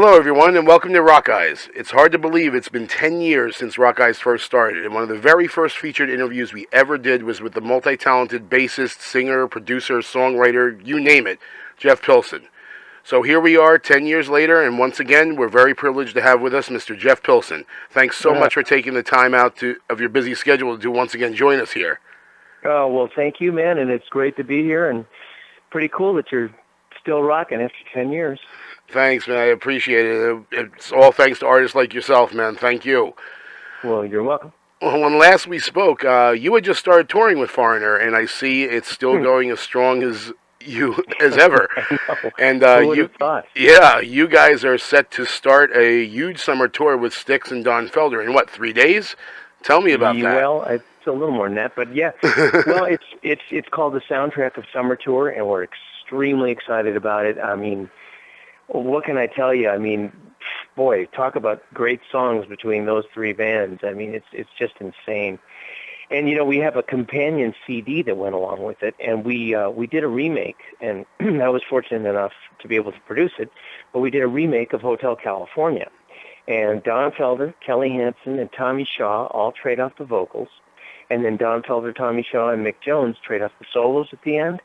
Hello, everyone, and welcome to Rockeyez. It's hard to believe it's been 10 years since Rockeyez first started, and one of the very first featured interviews we ever did was with the multi-talented bassist, singer, producer, songwriter, you name it, Jeff Pilson. So here we are 10 years later, and once again, we're very privileged to have with us Mr. Jeff Pilson. Thanks so much for taking the time out of your busy schedule to once again join us here. Oh, well, thank you, man, and it's great to be here, and pretty cool that you're still rocking after 10 years. Thanks, man. I appreciate it. It's all thanks to artists like yourself, man. Thank you. Well, you're welcome. Well, when last we spoke, you had just started touring with Foreigner, and I see it's still going as strong as ever. I know. And Who would have thought? yeah, you guys are set to start a huge summer tour with Styx and Don Felder in what, 3 days? Tell me about that. Well, it's a little more than that, but yeah. Well, it's called the Soundtrack of Summer Tour, and we're extremely excited about it. I mean, what can I tell you? I mean, boy, talk about great songs between those three bands. I mean, it's just insane. And you know, we have a companion CD that went along with it, and we did a remake, and I was fortunate enough to be able to produce it. But we did a remake of Hotel California, and Don Felder, Kelly Hansen, and Tommy Shaw all trade off the vocals, and then Don Felder, Tommy Shaw, and Mick Jones trade off the solos at the end,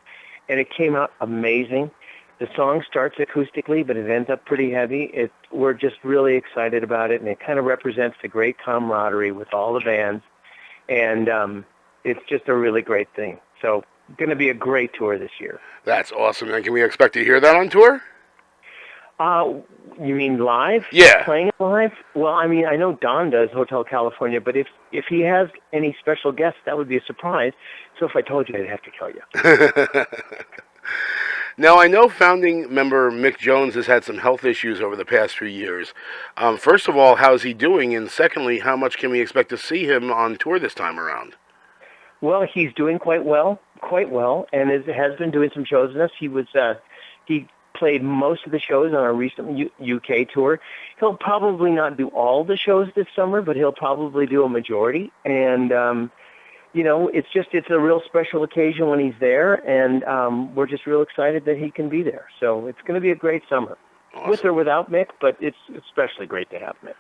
and it came out amazing. The song starts acoustically, but it ends up pretty heavy. We're just really excited about it, and it kind of represents the great camaraderie with all the bands, and it's just a really great thing. So it's going to be a great tour this year. That's awesome. And can we expect to hear that on tour? You mean live? Yeah. Playing it live? Well, I mean, I know Don does Hotel California, but if he has any special guests, that would be a surprise. So if I told you, I'd have to tell you. Now, I know founding member Mick Jones has had some health issues over the past few years. First of all, how's he doing? And secondly, how much can we expect to see him on tour this time around? Well, he's doing quite well, and has been doing some shows with us. He played most of the shows on our recent UK tour. He'll probably not do all the shows this summer, but he'll probably do a majority. And you know, it's a real special occasion when he's there, and we're just real excited that he can be there. So it's going to be a great summer, Awesome. With or without Mick, but it's especially great to have Mick.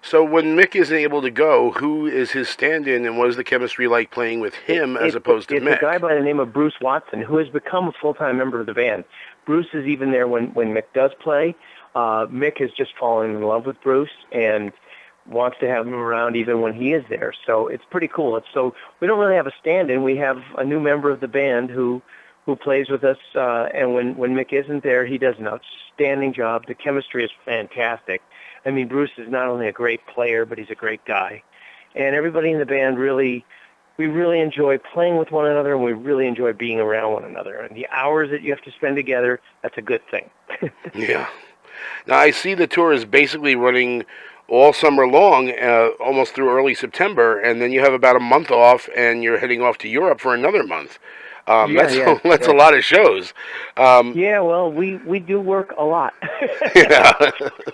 So when Mick isn't able to go, who is his stand-in, and what is the chemistry like playing with him as opposed to Mick? It's a guy by the name of Bruce Watson, who has become a full-time member of the band. Bruce is even there when Mick does play. Mick has just fallen in love with Bruce, and wants to have him around even when he is there. So it's pretty cool. So we don't really have a stand-in. We have a new member of the band who plays with us, and when Mick isn't there, he does an outstanding job. The chemistry is fantastic. I mean, Bruce is not only a great player, but he's a great guy. And everybody in the band we really enjoy playing with one another, and we really enjoy being around one another. And the hours that you have to spend together, that's a good thing. Yeah. Now, I see the tour is basically running all summer long, almost through early September, and then you have about a month off, and you're heading off to Europe for another month. That's a lot of shows. Yeah, well, we do work a lot. Yeah.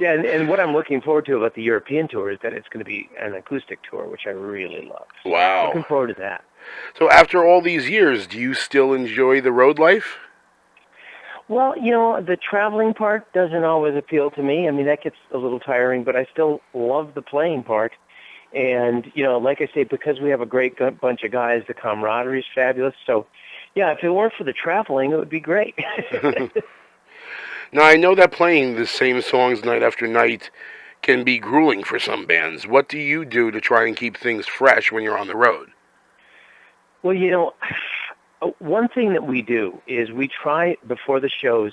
Yeah, and what I'm looking forward to about the European tour is that it's going to be an acoustic tour, which I really love. So Wow. looking forward to that. So after all these years, do you still enjoy the road life? Well, you know, the traveling part doesn't always appeal to me. I mean, that gets a little tiring, but I still love the playing part. And, you know, like I say, because we have a great bunch of guys, the camaraderie is fabulous. So, yeah, if it weren't for the traveling, it would be great. Now, I know that playing the same songs night after night can be grueling for some bands. What do you do to try and keep things fresh when you're on the road? Well, you know, one thing that we do is we try before the shows,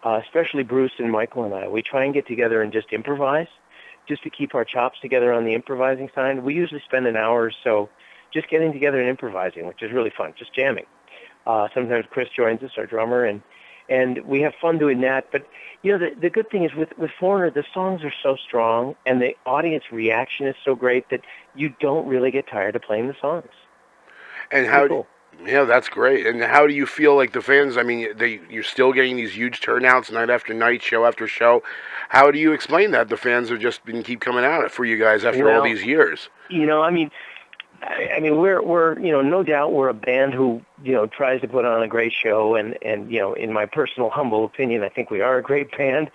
especially Bruce and Michael and I, we try and get together and just improvise, just to keep our chops together on the improvising side. We usually spend an hour or so just getting together and improvising, which is really fun, just jamming. Sometimes Chris joins us, our drummer, and we have fun doing that. But, you know, the good thing is with Foreigner, the songs are so strong, and the audience reaction is so great that you don't really get tired of playing the songs. And how? Cool. Yeah, that's great. And how do you feel like the fans? I mean, you're still getting these huge turnouts night after night, show after show. How do you explain that the fans have just been keep coming out for you guys after all these years? You know, I mean, we're you know, no doubt we're a band who, you know, tries to put on a great show, and you know, in my personal humble opinion, I think we are a great band.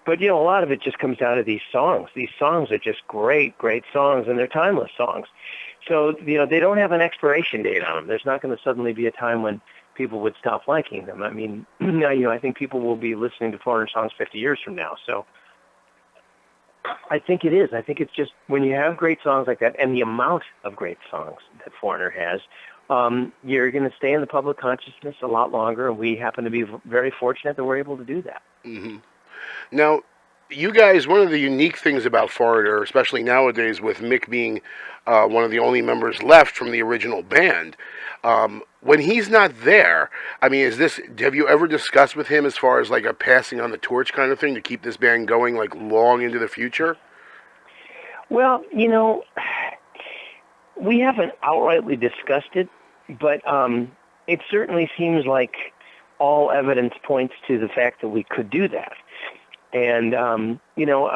But, a lot of it just comes down to these songs. These songs are just great, great songs, and they're timeless songs. So, they don't have an expiration date on them. There's not going to suddenly be a time when people would stop liking them. I mean, I think people will be listening to Foreigner songs 50 years from now. So I think it is. I think it's just when you have great songs like that and the amount of great songs that Foreigner has, you're going to stay in the public consciousness a lot longer, and we happen to be very fortunate that we're able to do that. Mm-hmm. Now, you guys, one of the unique things about Foreigner, especially nowadays with Mick being one of the only members left from the original band, when he's not there, I mean, have you ever discussed with him as far as like a passing on the torch kind of thing to keep this band going like long into the future? Well, we haven't outrightly discussed it, but it certainly seems like all evidence points to the fact that we could do that. And, I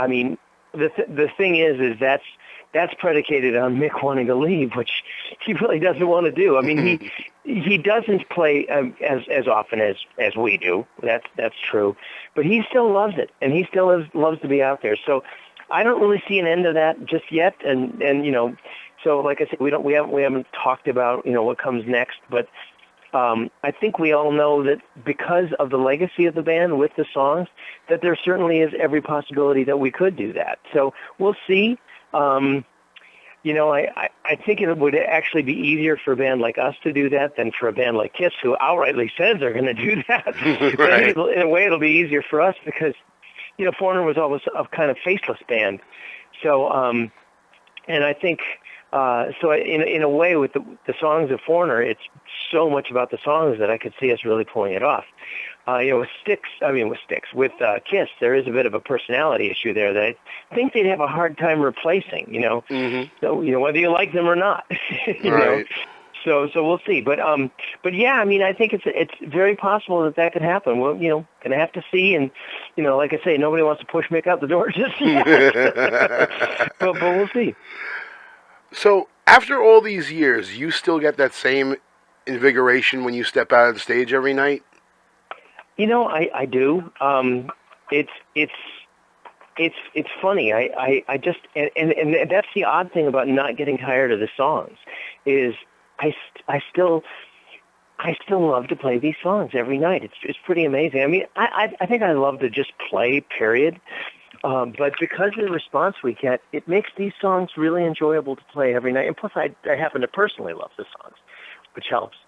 mean, the thing is that's predicated on Mick wanting to leave, which he really doesn't want to do. I mean, he doesn't play as often as we do. That's true. But he still loves it, and he still loves to be out there. So I don't really see an end to that just yet. And so like I said, we haven't talked about, what comes next, but I think we all know that because of the legacy of the band with the songs, that there certainly is every possibility that we could do that. So we'll see. I think it would actually be easier for a band like us to do that than for a band like Kiss, who outrightly says they're going to do that. Right. In a way, it'll be easier for us because, Foreigner was always a kind of faceless band. So, and I think... So in a way, with the songs of Foreigner, it's so much about the songs that I could see us really pulling it off. With Kiss, there is a bit of a personality issue there that I think they'd have a hard time replacing. Mm-hmm. So whether you like them or not, Right. So we'll see. But yeah, I mean, I think it's very possible that could happen. Well, gonna have to see, and like I say, nobody wants to push Mick out the door just yet. but we'll see. So, after all these years, you still get that same invigoration when you step out on stage every night? I do. It's funny. I just and that's the odd thing about not getting tired of the songs is I still love to play these songs every night. It's pretty amazing. I mean, I think I love to just play, period. But because of the response we get, it makes these songs really enjoyable to play every night. And plus, I happen to personally love the songs, which helps.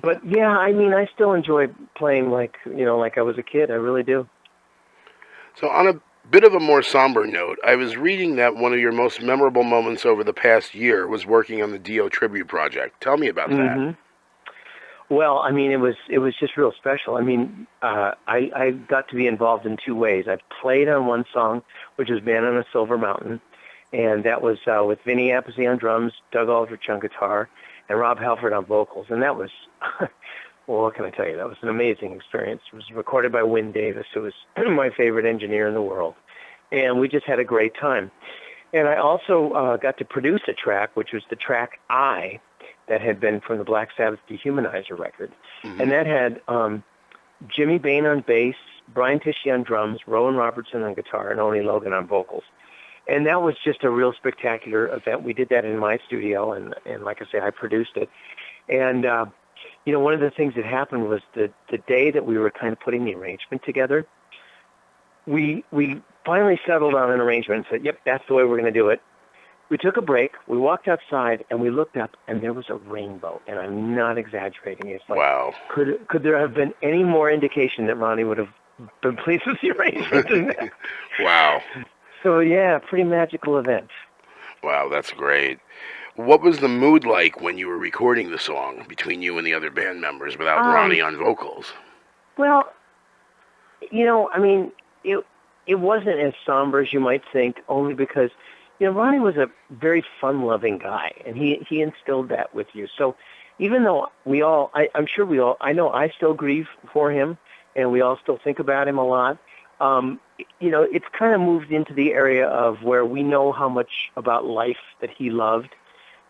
But yeah, I mean, I still enjoy playing like I was a kid. I really do. So on a bit of a more somber note, I was reading that one of your most memorable moments over the past year was working on the Dio tribute project. Tell me about that. Well, I mean, it was just real special. I mean, I got to be involved in two ways. I played on one song, which was "Man on a Silver Mountain," and that was with Vinny Appice on drums, Doug Aldrich on guitar, and Rob Halford on vocals. And that was, well, what can I tell you? That was an amazing experience. It was recorded by Wyn Davis, who was my favorite engineer in the world, and we just had a great time. And I also got to produce a track, which was the track "I," that had been from the Black Sabbath Dehumanizer record. Mm-hmm. And that had Jimmy Bain on bass, Brian Tishy on drums, Rowan Robertson on guitar, and Oni Logan on vocals. And that was just a real spectacular event. We did that in my studio, and like I say, I produced it. And, one of the things that happened was the day that we were kind of putting the arrangement together, we finally settled on an arrangement and said, yep, that's the way we're going to do it. We took a break, we walked outside, and we looked up, and there was a rainbow. And I'm not exaggerating. It's like, wow. Could there have been any more indication that Ronnie would have been pleased with the arrangement than that? Wow. So, yeah, pretty magical event. Wow, that's great. What was the mood like when you were recording the song between you and the other band members without Ronnie on vocals? Well, I mean, it wasn't as somber as you might think, only because Ronnie was a very fun-loving guy, and he instilled that with you. So even though I know I still grieve for him, and we all still think about him a lot, it's kind of moved into the area of where we know how much about life that he loved,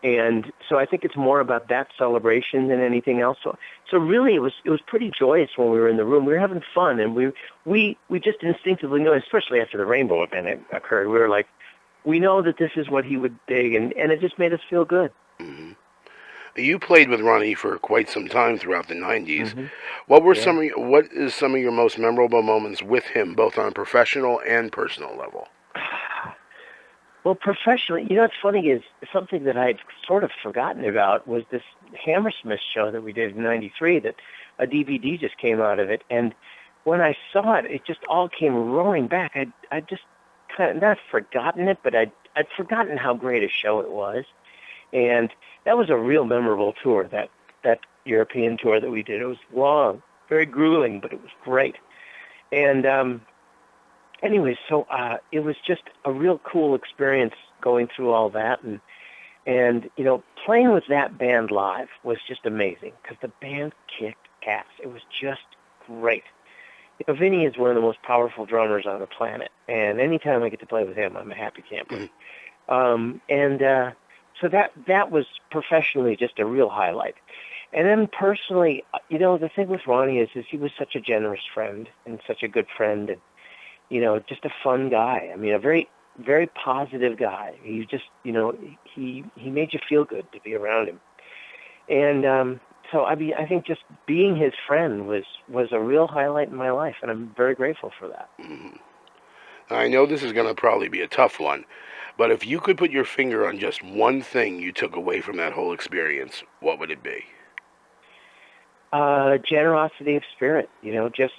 And so I think it's more about that celebration than anything else. So really, it was pretty joyous when we were in the room. We were having fun, and we just instinctively knew, especially after the Rainbow event occurred, we were like, we know that this is what he would dig, and it just made us feel good. Hmm. You played with Ronnie for quite some time throughout the '90s. Hmm. Yeah. What is some of your most memorable moments with him, both on a professional and personal level? Well, professionally, what's funny is something that I'd sort of forgotten about was this Hammersmith show that we did in '93. That a DVD just came out of it, and when I saw it, it just all came roaring back. I just kind of not forgotten it, but I'd forgotten how great a show it was, and that was a real memorable tour. That European tour that we did. It was long, very grueling, but it was great. And anyway, so it was just a real cool experience going through all that, and playing with that band live was just amazing because the band kicked ass. It was just great. Vinny is one of the most powerful drummers on the planet, and anytime I get to play with him, I'm a happy camper. So that was professionally just a real highlight. And then personally, the thing with Ronnie is he was such a generous friend and such a good friend, and just a fun guy. I mean, a very, very positive guy. He just, he made you feel good to be around him. And so, I mean, I think just being his friend was a real highlight in my life, and I'm very grateful for that. Hmm. I know this is going to probably be a tough one, but if you could put your finger on just one thing you took away from that whole experience, what would it be? Generosity of spirit, just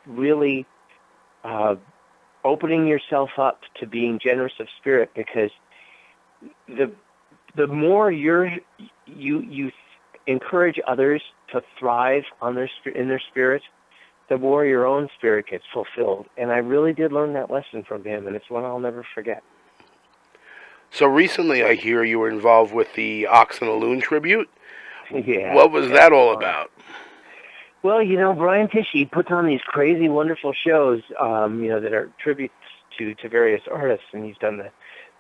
really opening yourself up to being generous of spirit, because the more you encourage others to thrive in their spirit, the more your own spirit gets fulfilled. And I really did learn that lesson from him, and it's one I'll never forget. So recently, I hear you were involved with the Ox and a Loon tribute. Yeah, What was that all about? Well, Brian Tichy puts on these crazy, wonderful shows, that are tributes to various artists, and he's done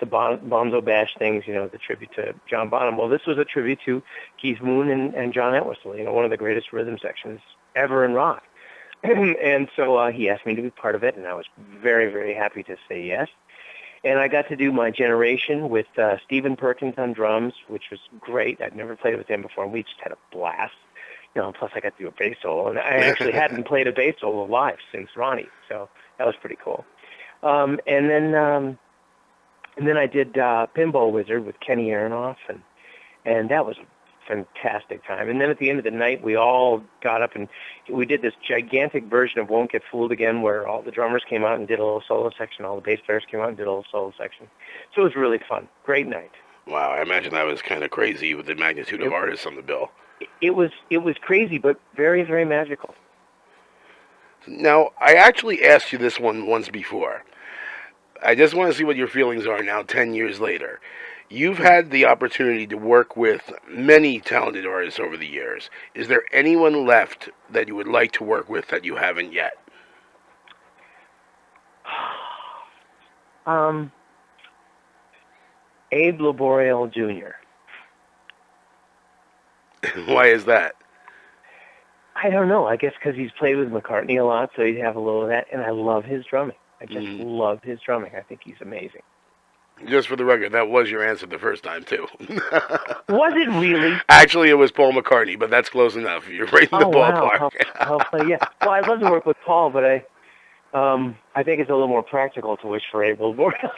the Bonzo Bash things, the tribute to John Bonham. Well, this was a tribute to Keith Moon and John Entwistle, one of the greatest rhythm sections ever in rock. And so he asked me to be part of it, and I was very, very happy to say yes. And I got to do my generation with Stephen Perkins on drums, which was great. I'd never played with him before, and we just had a blast. Plus I got to do a bass solo, and I actually hadn't played a bass solo live since Ronnie, so that was pretty cool. And then I did Pinball Wizard with Kenny Aronoff, and that was a fantastic time. And then at the end of the night, we all got up and we did this gigantic version of Won't Get Fooled Again, where all the drummers came out and did a little solo section, all the bass players came out and did a little solo section. So it was really fun. Great night. Wow, I imagine that was kind of crazy with the magnitude of artists on the bill. It was crazy, but very, very magical. Now, I actually asked you this one once before. I just want to see what your feelings are now, 10 years later. You've had the opportunity to work with many talented artists over the years. Is there anyone left that you would like to work with that you haven't yet? Abe Laboriel Jr. Why is that? I don't know. I guess because he's played with McCartney a lot, so he'd have a little of that. And I love his drumming. I just love his drumming. I think he's amazing. Just for the record, that was your answer the first time, too. Was it really? Actually, it was Paul McCartney, but that's close enough. You're right in the ballpark. Wow. How funny. Yeah. Well, I'd love to work with Paul, but I think it's a little more practical to wish for Abel Laboriel.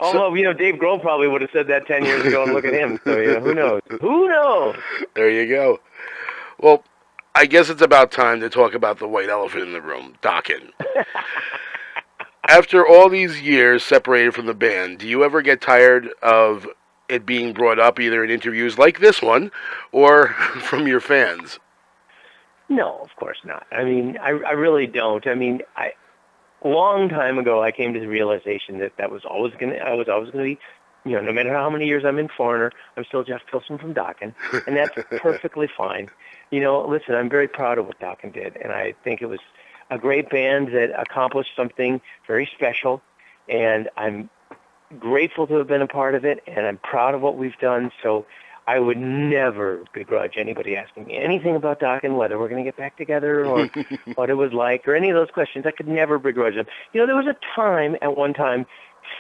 Although, Dave Grohl probably would have said that 10 years ago, and look at him. So, who knows? Who knows? There you go. Well, I guess it's about time to talk about the white elephant in the room, Dokken. After all these years separated from the band, do you ever get tired of it being brought up either in interviews like this one or from your fans? No, of course not. I mean, I really don't. I mean, a long time ago, I came to the realization that I was always gonna be, no matter how many years I'm in Foreigner, I'm still Jeff Pilson from Dokken, and that's perfectly fine. Listen, I'm very proud of what Dokken did, and I think it was a great band that accomplished something very special, and I'm grateful to have been a part of it, and I'm proud of what we've done. So I would never begrudge anybody asking me anything about Doc and whether we're going to get back together or what it was like or any of those questions. I could never begrudge them. You know, there was a time at one time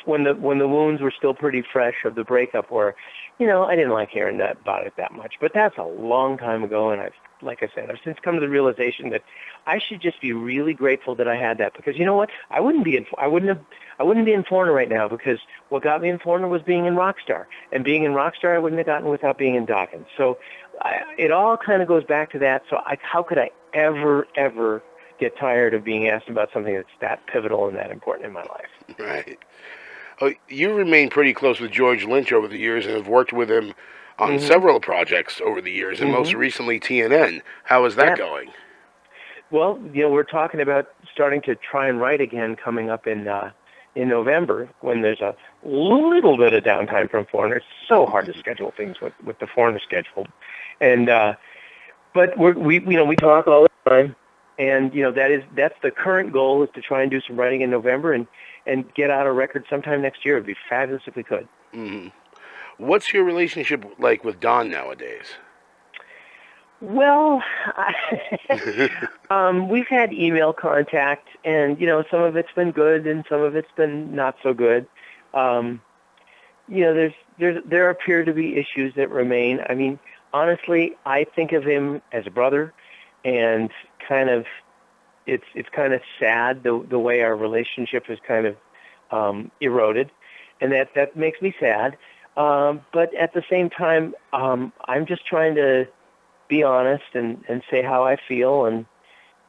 when the wounds were still pretty fresh of the breakup where, you know, I didn't like hearing about it that much. But that's a long time ago, and like I said, I've since come to the realization that I should just be really grateful that I had that, because you know what? I wouldn't be in Foreigner right now, because what got me in Foreigner was being in Rockstar, and being in Rockstar I wouldn't have gotten without being in Dawkins. So it all kind of goes back to that. So how could I ever get tired of being asked about something that's that pivotal and that important in my life? Right. Oh, you remain pretty close with George Lynch over the years and have worked with him on several projects over the years, and most recently TNN. How is that going? Well, you know, we're talking about starting to try and write again coming up in November, when there's a little bit of downtime from Foreigner. It's so hard to schedule things with the Foreigner schedule, and but we talk all the time, and you know that's the current goal, is to try and do some writing in November and get out a record sometime next year. It'd be fabulous if we could. Mm-hmm. What's your relationship like with Don nowadays? Well, we've had email contact, and you know, some of it's been good, and some of it's been not so good. You know, there appear to be issues that remain. I mean, honestly, I think of him as a brother, and kind of, it's kind of sad the way our relationship has kind of eroded, and that makes me sad. But at the same time, I'm just trying to be honest and say how I feel,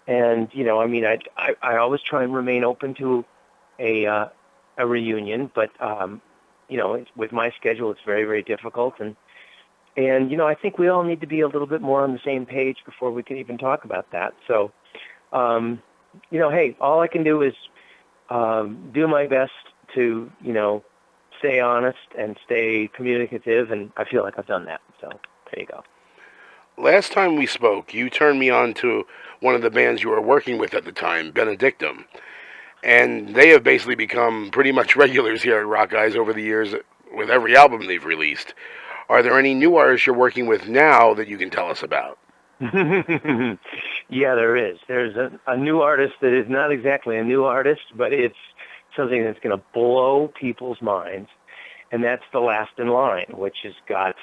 and you know, I mean, I always try and remain open to a reunion, but you know, with my schedule, it's very, very difficult, and you know, I think we all need to be a little bit more on the same page before we can even talk about that. So, you know, hey, all I can do is do my best to, you know, stay honest and stay communicative, and I feel like I've done that. So there you go. Last time we spoke, you turned me on to one of the bands you were working with at the time, Benedictum. And they have basically become pretty much regulars here at Rockeyez over the years with every album they've released. Are there any new artists you're working with now that you can tell us about? Yeah, there is. There's a new artist that is not exactly a new artist, but it's something that's going to blow people's minds. And that's The Last in Line, which has got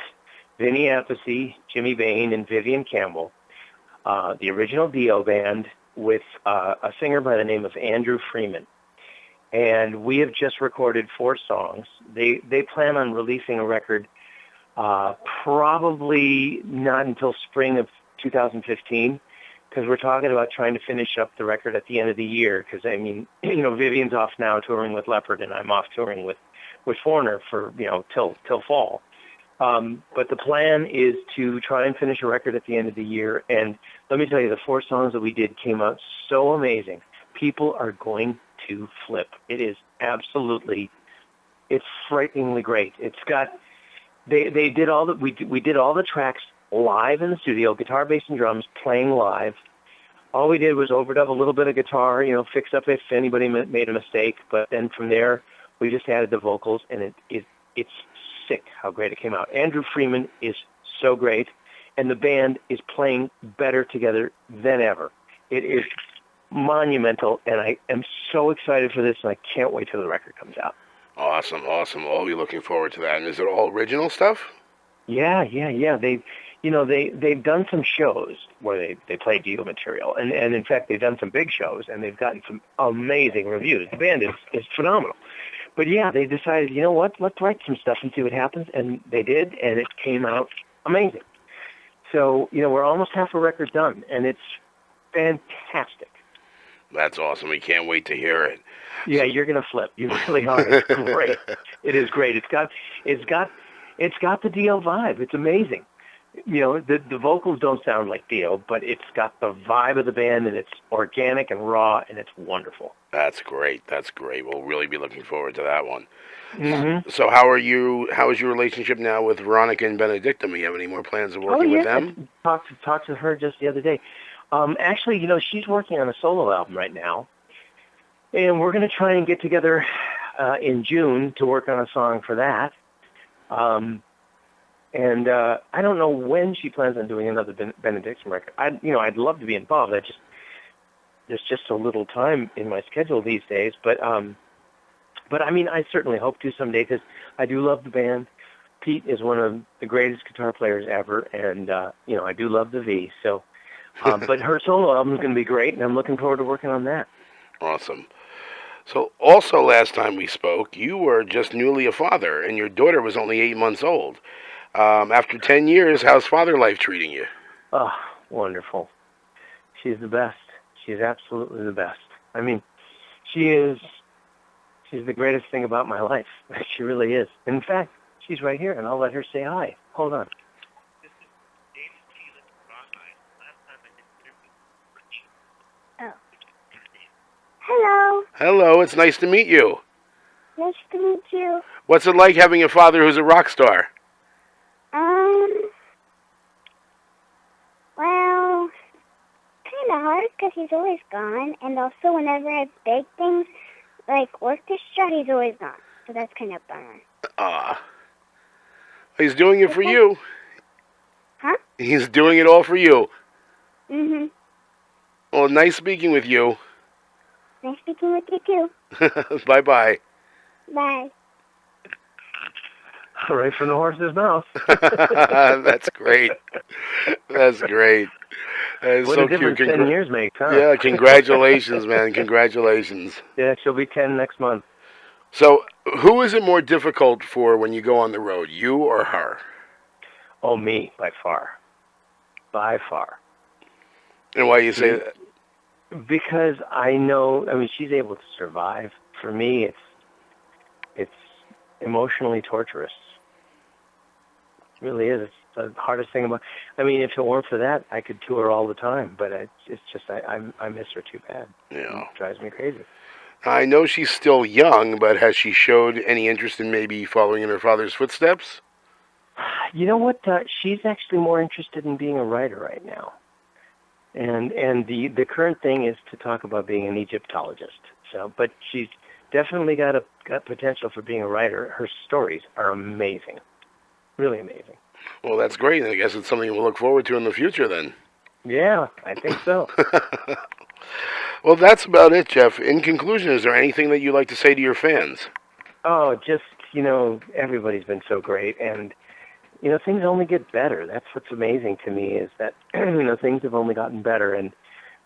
Vinny Appice, Jimmy Bain, and Vivian Campbell, the original Dio band, with a singer by the name of Andrew Freeman. And we have just recorded 4 songs. They plan on releasing a record probably not until spring of 2015, because we're talking about trying to finish up the record at the end of the year, because, I mean, you know, Vivian's off now touring with Leopard, and I'm off touring with Foreigner for, you know, till fall. But the plan is to try and finish a record at the end of the year. And let me tell you, the 4 songs that we did came out so amazing. People are going to flip. It is absolutely, it's frighteningly great. It's got, we did all the tracks live in the studio, guitar, bass, and drums playing live. All we did was overdub a little bit of guitar, you know, fix up if anybody made a mistake. But then from there, we just added the vocals, and it's sick how great it came out. Andrew Freeman is so great, and the band is playing better together than ever. It is monumental, and I am so excited for this, and I can't wait till the record comes out. Awesome. I'll be looking forward to that. And is it all original stuff? Yeah. They've done some shows where they play Dio material, and in fact, they've done some big shows, and they've gotten some amazing reviews. The band is phenomenal. But yeah, they decided, you know what, let's write some stuff and see what happens, and they did, and it came out amazing. So, you know, we're almost half a record done, and it's fantastic. That's awesome. We can't wait to hear it. Yeah, you're gonna flip. You really are. It's great. It is great. It's got the Dio vibe. It's amazing. You know, the vocals don't sound like Dio, but it's got the vibe of the band, and it's organic and raw, and it's wonderful. That's great. We'll really be looking forward to that one. Mm-hmm. So how is your relationship now with Veronica and Benedictum? Do you have any more plans of working with them? I talked to her just the other day. Actually, you know, she's working on a solo album right now, and we're going to try and get together in June to work on a song for that. And I don't know when she plans on doing another Benediction record. I'd love to be involved. There's just so little time in my schedule these days. But I mean, I certainly hope to someday because I do love the band. Pete is one of the greatest guitar players ever, and I do love the V. So, but her solo album is going to be great, and I'm looking forward to working on that. Awesome. So, also last time we spoke, you were just newly a father, and your daughter was only 8 months old. After 10 years, how's father life treating you? Oh, wonderful. She's the best. She's absolutely the best. I mean, she's the greatest thing about my life. She really is. In fact, she's right here, and I'll let her say hi. Hold on. This is Felix from Rockeyez. Last time I did Oh. Hello. Hello, it's nice to meet you. Nice to meet you. What's it like having a father who's a rock star? Well, kind of hard because he's always gone, and also whenever I big things like orchestra, he's always gone. So that's kind of a bummer. He's doing it for you. Huh? He's doing it all for you. Mhm. Well, nice speaking with you. Nice speaking with you too. Bye-bye. Bye. right from the horse's mouth. That's great. That's great. That What so a difference cute. 10 years makes, huh? Yeah, congratulations, man. Congratulations. Yeah, she'll be 10 next month. So, who is it more difficult for when you go on the road, you or her? Oh, me, by far. By far. And why you say that? Because I know, I mean, she's able to survive. For me, it's emotionally torturous. It really is. It's the hardest thing about. I mean, if it weren't for that, I could tour all the time. But it's just I miss her too bad. Yeah, it drives me crazy. I know she's still young, but has she showed any interest in maybe following in her father's footsteps? You know what? She's actually more interested in being a writer right now. And the current thing is to talk about being an Egyptologist. So, but she's definitely got potential for being a writer. Her stories are amazing, really amazing. Well, that's great. I guess it's something we'll look forward to in the future then. Yeah, I think so. Well, that's about it, Jeff. In conclusion, is there anything that you'd like to say to your fans? Oh, just, everybody's been so great. And, things only get better. That's what's amazing to me is that, things have only gotten better. And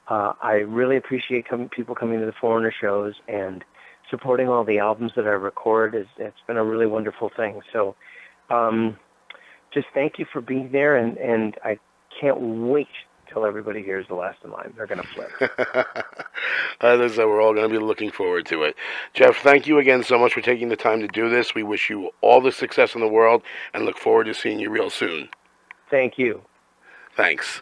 I really appreciate people coming to the Foreigner shows and supporting all the albums that I record. It's been a really wonderful thing. So just thank you for being there. And I can't wait till everybody hears the last of mine. They're going to flip. As I said, we're all going to be looking forward to it. Jeff, thank you again so much for taking the time to do this. We wish you all the success in the world and look forward to seeing you real soon. Thank you. Thanks.